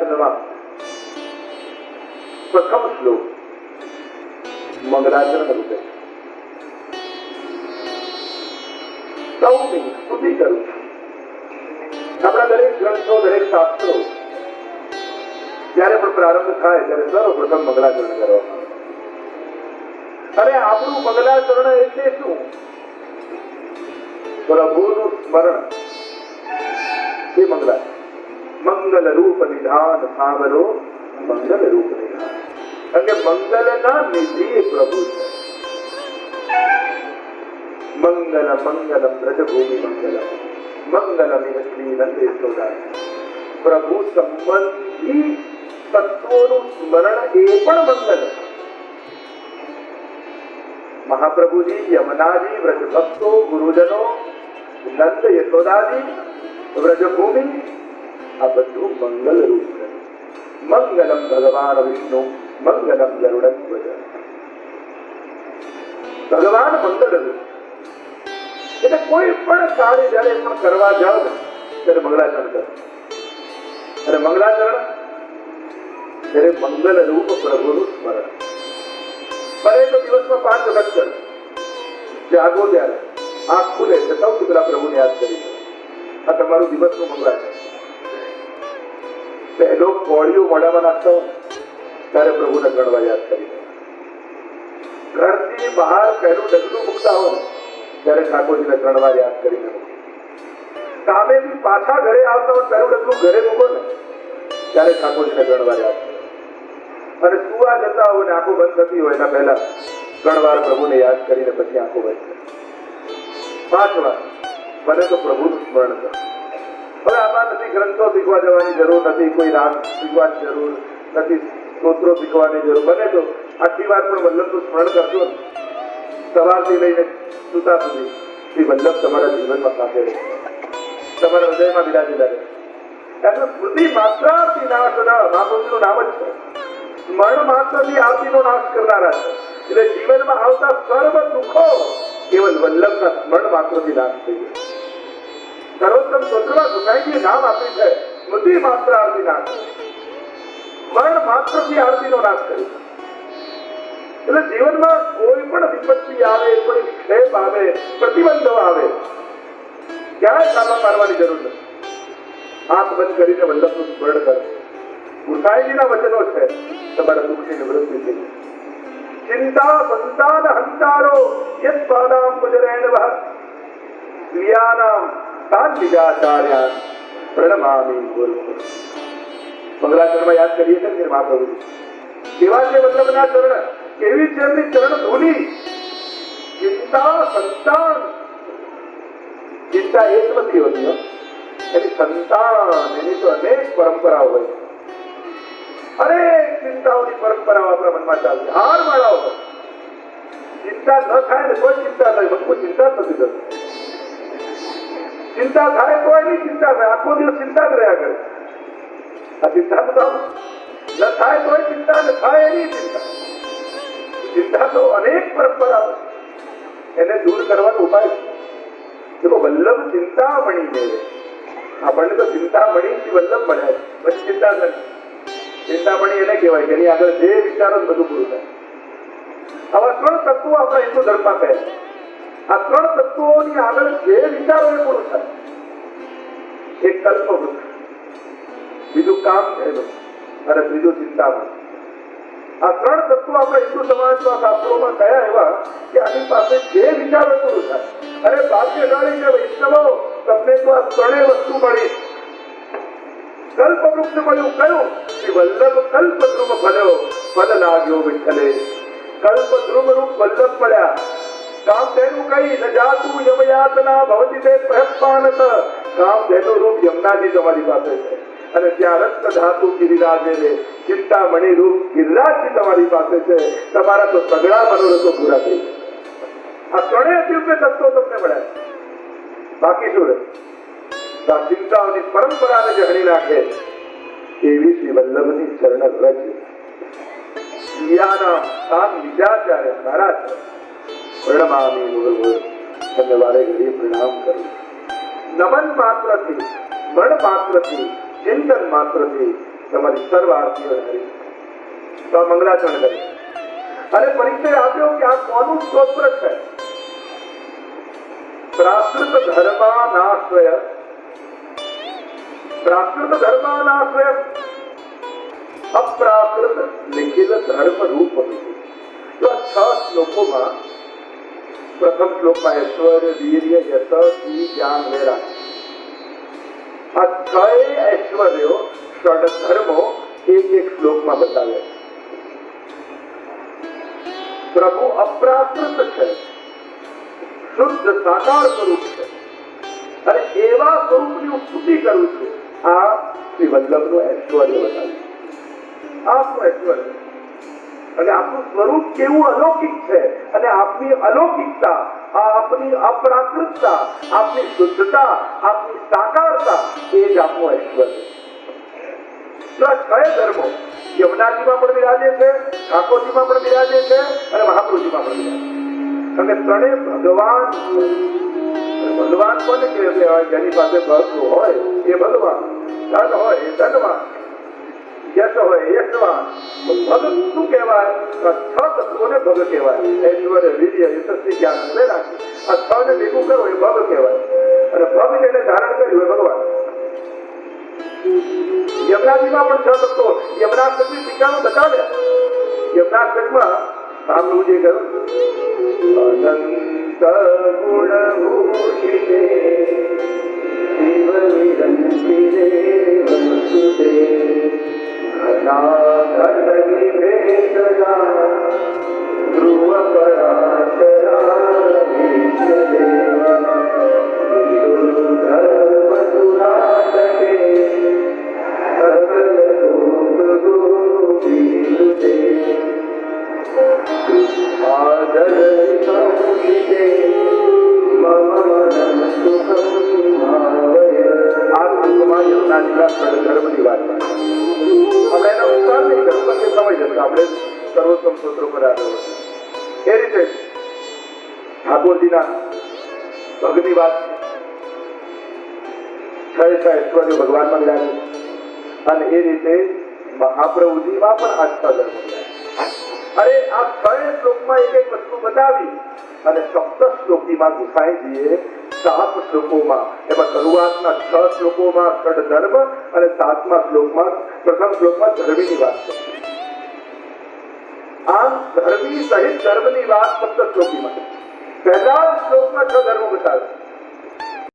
મંગલાચરણમાં પ્રથમ શ્લોક મંગલાચરણ રૂપે સૌની સ્તુતિ કરું છું. આપણા દરેક ગ્રંથો, દરેક શાસ્ત્રો જયારે પણ પ્રારંભ થાય ત્યારે સર્વપ્રથમ મંગલાચરણ કરવામાં આવે. અને આપણું મંગલાચરણ એટલે શું? પ્રભુનું સ્મરણ. એ મંગલાચરણ. મંગલ રૂપ નિધાન સાંભળો, મંગલ રૂપ નિધાન. અને મંગલના નિધિ એ પ્રભુ છે. મંગલમ મંગલમ વ્રજભૂમિ મંગલમ મંગલમ શ્રી નંદે યશોદા. પ્રભુ સંબંધી તત્વોનું સ્મરણ એ પણ મંગલ. મહાપ્રભુજી, યમુનાજી, વ્રજભક્તો, ગુરુજનો, નંદ યશોદાજી, વ્રજભૂમિ, આ બધું મંગલ રૂપ છે. મંગલમ ભગવાન વિષ્ણુ મંગલમ ગરુડધ્વજ. ભગવાન મંગલ રૂપ. એટલે કોઈ પણ કાર્ય જયારે પણ કરવા જાવ ત્યારે મંગલાચરણ કરો. અને મંગલાચરણ ત્યારે મંગલ રૂપ પ્રભુનું સ્મરણ. બને તો દિવસમાં 5 વખત કરો. જાગો ત્યારે આંખ ખુલે છે સૌથી પેલા પ્રભુને યાદ કરી. આ તમારું દિવસનું મંગલાચરણ. પહેલો કોળિયું મોઢામાં નાખતા હો ત્યારે પ્રભુને ગણવા યાદ કરી. ઘરથી બહાર પહેલું ડગલું મૂકતા હો ત્યારે ઠાકોરજીને 3 વાર યાદ કરીને. કામેથી પાછા ઘરે આવતા હોય પહેલું ડગલું ઘરે મૂકો ને ત્યારે ઠાકોરજીને 3 વાર યાદ કરો. અને સુવા જતા હોય ને આંખો બંધ થતી હોય એના પહેલા 3 વાર પ્રભુને યાદ કરીને પછી આંખો બંધ કરો. 5 વાર બને તો પ્રભુનું સ્મરણ કરો. હવે આમાં નથી ગ્રંથો શીખવા જવાની જરૂર નથી, કોઈ રાગ શીખવાની જરૂર નથી, સ્તોત્રો શીખવાની જરૂર. બને તો આખી વાત પણ વલ્લભનું સ્મરણ કરશો ને સવારથી લઈને સુતા સુધી શ્રી વલ્લભ તમારા જીવનમાં સાથે રહે, તમારા હૃદયમાં બિરાજેલા રહે. એટલે સ્મૃતિ માત્રાથી નાશ મહાપ્રભુનું નામ જ છે. સ્મરણ માત્રથી આરતીનો નાશ કરનારા છે. એટલે જીવનમાં આવતા સર્વ દુઃખો કેવલ વલ્લભના સ્મરણ માત્રથી નાશ થઈ ગયા. સર્વોત્તમ સ્વરૂપમાં ગુસાઈજીએ નામ આપ્યું છે સ્મૃતિ માત્ર આરતી નાશ. સ્મરણ માત્રથી આરતીનો નાશ કર્યો. એટલે જીવનમાં કોઈ પણ વિપત્તિ આવે, કોઈ વિક્ષેપ આવે, પ્રતિબંધો આવે, ક્યાંય સામા મારવાની જરૂર નથી. આંખ બંધ કરીને વલ્લભનું સ્મરણ કરો. ગુસાઈજીના વચનો છે તમારા દુઃખની નિવૃત્તિ થઈ. ચિંતા સંતાન હંતારો યત પાદામ પુજરેણવઃ સ્ત્રિયાનામ તાન વિજાચાર્યાન પ્રણમામિ ગુરુ. મંગલાચરણમાં યાદ કરીએ છીએ મહાપ્રભુજી કેવા છે વલ્લભના ચરણ, કેવી છે એમની ચરણ ધૂની. ચિંતા સંતાન. ચિંતા એક નથી હોતી, એની સંતાન, એની તો અનેક પરંપરાઓ હોય. અનેક ચિંતાઓની પરંપરાઓ આપણા મનમાં ચાલતી, હાર માળાઓ હોય. ચિંતા ન થાય ને કોઈ ચિંતા થાય, મને કોઈ ચિંતા જ નથી થતી. ચિંતા થાય તો એની ચિંતા થાય, આખો દિવસ ચિંતા જ રહ્યા કરે. આ ચિંતા તો ન થાય તો ચિંતા, ને થાય એની ચિંતા. ચિંતા તો અનેક પરંપરા એને દૂર કરવાનો ઉપાય છે. देखो वल्लभ चिंतामणि ने આપણને તો ચિંતામણી થી વલ્લભ મળ્યા છે. પછી ચિંતા નથી. ચિંતામણી એને કહેવાય કે એની આગળ જે વિચારો બધું પૂરું થાય. આવા 3 તત્વો આપણા હિન્દુ ધર્મમાં કહે છે. આ 3 તત્વોની આગળ જે વિચારો એ પૂરું થાય. એક કલ્પવૃક્ષ, બીજું કામ થયેલું અને ત્રીજું ચિંતામણી. આ 3 તત્વો આપણા હિન્દુ સમાજમાં શાસ્ત્રોમાં કયા એવા કે આની પાસે જે વિચારો પૂરું થાય. અરે ભાગ્યશાળી છે વૈષ્ણવો, તમને તો આ 3 વસ્તુ મળી. કલ્પવૃક્ષ મળ્યું કયું? વલ્લભ કલ્પદ્રુમ ફલ્યો ફલ લાગ્યો વિઠ્ઠલે. કલ્પદ્રુમ રૂપ વલ્લભ મળ્યા. કામ તેનું કઈ ન જાતું યમયાતના ભવતી તે પ્રહપાનત. કામ તેનું રૂપ યમુનાજી તમારી પાસે છે અને ત્યાં રક્ત ધાતુ ગિરિરાજે રે. ચિંતામણી રૂપ ગિરિરાજજી તમારી પાસે છે. તમારા તો સગળા મનોરથો પૂરા થઈ ગયા. આ 3 દિવ્ય તત્વો તમને મળ્યા. બાકી શું રહે? ચિંતાઓની પરંપરાને જે હણી નાખે એવી શ્રી વલ્લભની ચરણ રજ. સ્ત્રીયાના તાન વિજાચાર્ય મારા છે. પ્રણમામિ ગુરુ. તમને વારે ઘડી પ્રણામ કરું. નમન માત્રથી, મન માત્રથી, ચિંતન માત્રથી તમારી સર્વ આરતીઓ કરી તો આ મંગલાચરણ કરી અને પરિચય આપ્યો કે આ કોનું સ્તોત્ર છે? પ્રાકૃત ધર્માનાશ્રય અપ્રાકૃત નિખિલ ધર્મ રૂપ. તો આ 6 શ્લોકોમાં પ્રથમ શ્લોકમાં ઐશ્વર્ય, વીર્ય, યશ, ધી, જ્ઞાન, વૈરાગ, આ 6 ઐશ્વર્યો ષડ ધર્મો એક શ્લોકમાં બતાવ્યા. પ્રભુ અપ્રાકૃત છે, શુદ્ધ સાકાર સ્વરૂપ છે અને એવા સ્વરૂપની હું સ્તુતિ કરું છું. આ શ્રી વલ્લભનું ઐશ્વર્ય બતાવ્યું. આપનું ઐશ્વર્ય અને આપનું સ્વરૂપ કેવું અલૌકિક છે અને આપની અલૌકિકતા, આપની અપ્રાકૃતતા, આપની શુદ્ધતા, આપની સાકારતા એ જ આપનું ઐશ્વર્ય. તો આ 6 ધર્મો યમુનાજીમાં પણ બિરાજે છે, ઠાકોરજીમાં પણ બિરાજે છે અને મહાપ્રભુજીમાં પણ બિરાજે છે. અને ત્રણેય ભગવાન કોને કહેવાય? જેની પાસે ભક્ત હોય એ ભગવાન, ધન હોય એ ધનવાન, યશ હોય યશવાન. ભગત શું કહેવાય? 6 તત્વોને ભગ કહેવાય. ઐશ્વર્ય, વીર્ય, યશસ્વી, જ્ઞાન, વૈરાગ. આ 6 ને ભેગું કરો એ ભગ કહેવાય અને ભગ જેને ધારણ કર્યું એ ભગવાન. યમરાજીમાં પણ 6 તત્વો યમરાજની ટીકામાં બતાવ્યા. યમરાજમાં મહાપ્રભુજીએ કહ્યું અનંત ગુણભૂષિતે શિવ નિરંજિતે વસુતે ઘનાઘન નિભેષજા ધ્રુવ પરાશરા વિશ્વદે વિદુર્ધર્મ સુરાટકે સકલ ભૂત ગોપીનુતે ધર્મની વાત આપણે એનો વિસ્તાર નહીં કરવું કે સમય જશે. આપણે સર્વોત્તમ સૂત્રો પર આગળ એ રીતે ઠાકોરજીના ભગની વાત 6 ઐશ્વર્ય ભગવાનમાં લાગે અને એ રીતે મહાપ્રભુજીમાં પણ આ 6 ધર્મો. અરે આ 6 શ્લોકમાં એક વસ્તુ બતાવી અને 17 શ્લોકીમાં ગુસાઈજીએ 7 શ્લોકોમાં, એમાં શરૂઆતના 6 શ્લોકોમાં ષડ ધર્મ અને 7મા શ્લોકમાં પ્રથમ શ્લોકમાં ધર્મીની વાત કરી. આમ ધર્મી સહિત ધર્મની વાત 17 શ્લોકીમાં. પહેલા શ્લોકમાં 6 ધર્મો બતાવે